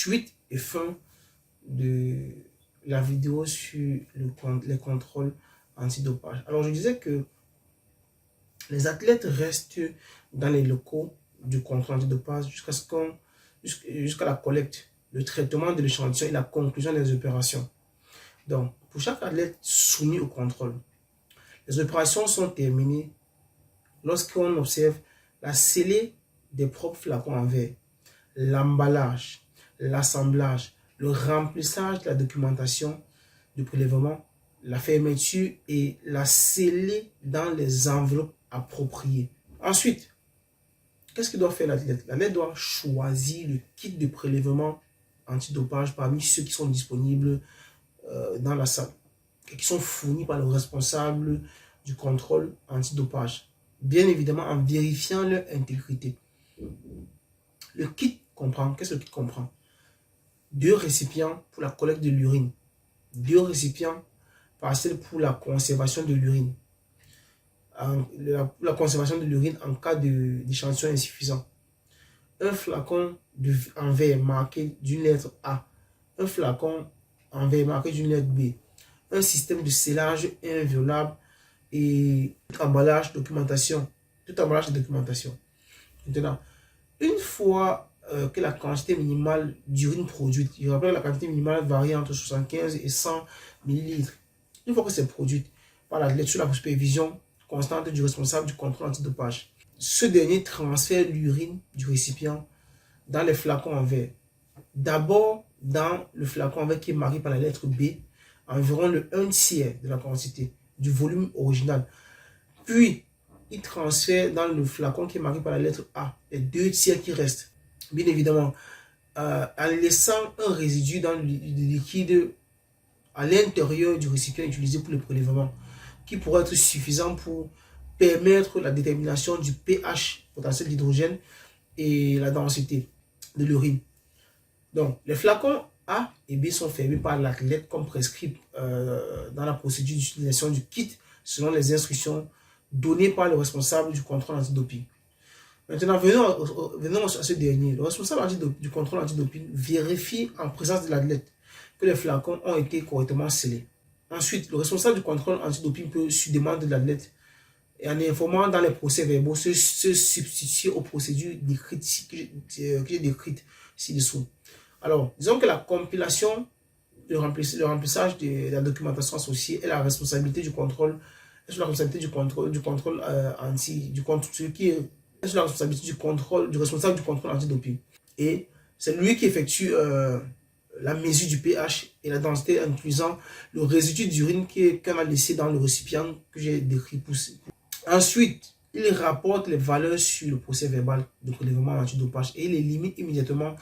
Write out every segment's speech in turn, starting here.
suite et fin de la vidéo sur les contrôles antidopage. Alors, je disais que les athlètes restent dans les locaux du contrôle antidopage jusqu'à la collecte, le traitement de l'échantillon et la conclusion des opérations. Donc, pour chaque athlète soumis au contrôle, les opérations sont terminées lorsqu'on observe la scellée des propres flacons en verre, l'emballage, l'assemblage, le remplissage de la documentation du prélèvement, la fermeture et la scellée dans les enveloppes appropriées. Ensuite, qu'est-ce que doit faire l'athlète? L'athlète doit choisir le kit de prélèvement antidopage parmi ceux qui sont disponibles dans la salle et qui sont fournis par le responsable du contrôle antidopage, bien évidemment en vérifiant leur intégrité. Le kit comprend, qu'est-ce que le kit comprend? 2 récipients pour la collecte de l'urine, 2 récipients partiels pour la conservation de l'urine, la conservation de l'urine en cas d'échantillon insuffisant, un flacon en verre marqué d'une lettre A, un flacon en verre marqué d'une lettre B, un système de scellage inviolable et tout emballage de documentation. Maintenant, une fois que la quantité minimale d'urine produite, je rappelle la quantité minimale varie entre 75 et 100 ml. Une fois que c'est produite par l'athlète sous la supervision constante du responsable du contrôle antidopage, ce dernier transfère l'urine du récipient dans les flacons en verre. D'abord dans le flacon en verre qui est marqué par la lettre B, environ le 1/3 de la quantité du volume original. Puis, il transfère dans le flacon qui est marqué par la lettre A, les 2/3 qui restent. Bien évidemment, en laissant un résidu dans le liquide à l'intérieur du récipient utilisé pour le prélèvement, qui pourrait être suffisant pour permettre la détermination du pH potentiel d'hydrogène et la densité de l'urine. Donc, les flacons A et B sont fermés par l'athlète comme prescrit dans la procédure d'utilisation du kit selon les instructions données par le responsable du contrôle antidoping. Maintenant, venons à ce dernier. Le responsable du contrôle antidoping vérifie en présence de l'athlète que les flacons ont été correctement scellés. Ensuite, le responsable du contrôle antidoping peut, sur demande de l'athlète, et en informant dans les procès-verbaux, se substituer aux procédures décrites, que j'ai décrites ci-dessous. Alors, disons que la compilation, le remplissage de la documentation associée est la responsabilité du contrôle, est sur la responsabilité du responsable du contrôle antidoping. Et c'est lui qui effectue la mesure du pH et la densité, incluant le résidu d'urine qu'on a laissé dans le récipient que j'ai décrit. Ensuite, il rapporte les valeurs sur le procès verbal de prélèvement antidopage et il élimine immédiatement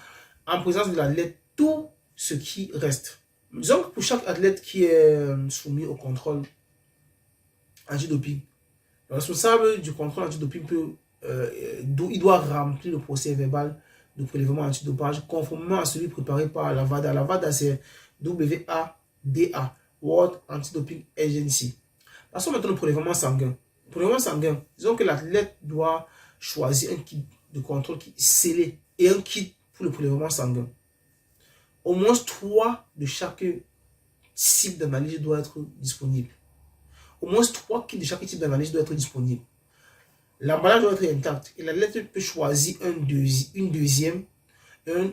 en présence de l'athlète tout ce qui reste. Disons que pour chaque athlète qui est soumis au contrôle antidoping, le responsable du contrôle antidoping il doit remplir le procès verbal de prélèvement antidopage conformément à celui préparé par la WADA. La WADA, c'est WADA, World Anti-Doping Agency. Passons maintenant au prélèvement sanguin. Le prélèvement sanguin, disons que l'athlète doit choisir un kit de contrôle qui est scellé et un kit pour le prélèvement sanguin. Au moins 3 de chaque type d'analyse doit être disponible. Au moins 3 kits de chaque type d'analyse doit être disponible. L'emballage doit être intact et l'athlète peut choisir une deuxième,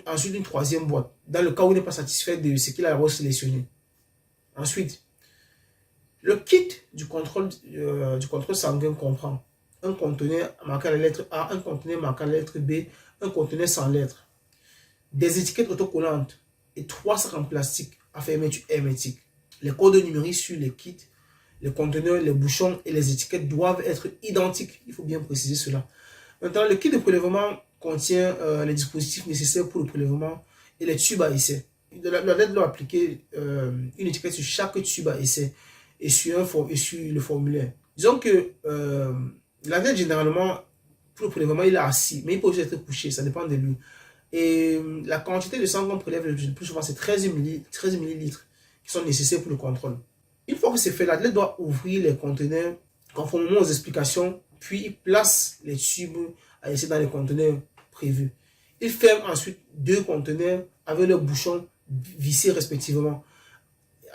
ensuite une troisième boîte, dans le cas où il n'est pas satisfait de ce qu'il a d'abord sélectionné. Ensuite, le kit du contrôle sanguin comprend un conteneur marqué à la lettre A, un conteneur marqué à la lettre B, un conteneur sans lettres, des étiquettes autocollantes et 3 sacs en plastique à fermeture hermétique. Les codes numériques sur les kits, les conteneurs, les bouchons et les étiquettes doivent être identiques. Il faut bien préciser cela. Maintenant, le kit de prélèvement contient les dispositifs nécessaires pour le prélèvement et les tubes à essai. L'athlète doit appliquer une étiquette sur chaque tube à essai et sur le formulaire. Disons que l'athlète, généralement, pour le prélèvement, il est assis, mais il peut aussi être couché, ça dépend de lui. Et la quantité de sang qu'on prélève le plus souvent, c'est 13 ml qui sont nécessaires pour le contrôle. Une fois que c'est fait, l'athlète doit ouvrir les conteneurs conformément aux explications, puis il place les tubes à essai dans les conteneurs prévus. Il ferme ensuite 2 conteneurs avec leurs bouchons vissés respectivement,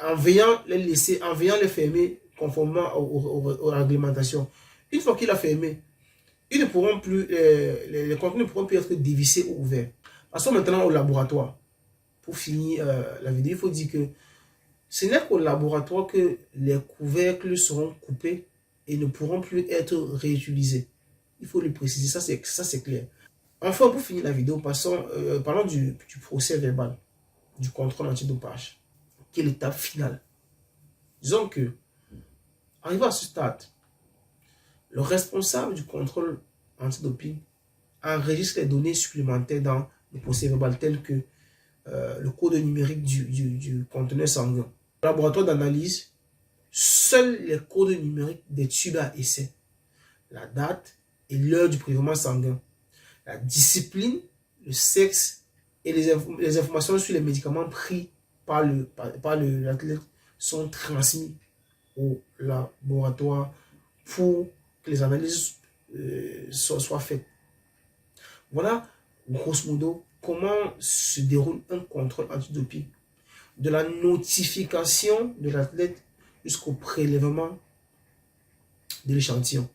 en veillant les fermer conformément aux réglementations. Une fois qu'il a fermé, ils ne pourront plus, les conteneurs ne pourront plus être dévissés ou ouverts. Passons maintenant au laboratoire. Pour finir la vidéo, il faut dire que ce n'est qu'au laboratoire que les couvercles seront coupés et ne pourront plus être réutilisés. Il faut le préciser, ça c'est clair. Enfin, pour finir la vidéo, parlons du procès verbal, du contrôle antidopage. Quelle étape finale? Disons que, arrivé à ce stade, le responsable du contrôle antidoping enregistre les données supplémentaires dans le procès verbal tel que le code numérique du conteneur sanguin. Le laboratoire d'analyse, seuls les codes numériques des tubes à essai, la date et l'heure du prélèvement sanguin, la discipline, le sexe et les informations sur les médicaments pris par l'athlète sont transmis au laboratoire pour que les analyses soient faites. Voilà, grosso modo, comment se déroule un contrôle antidoping. De la notification de l'athlète jusqu'au prélèvement de l'échantillon.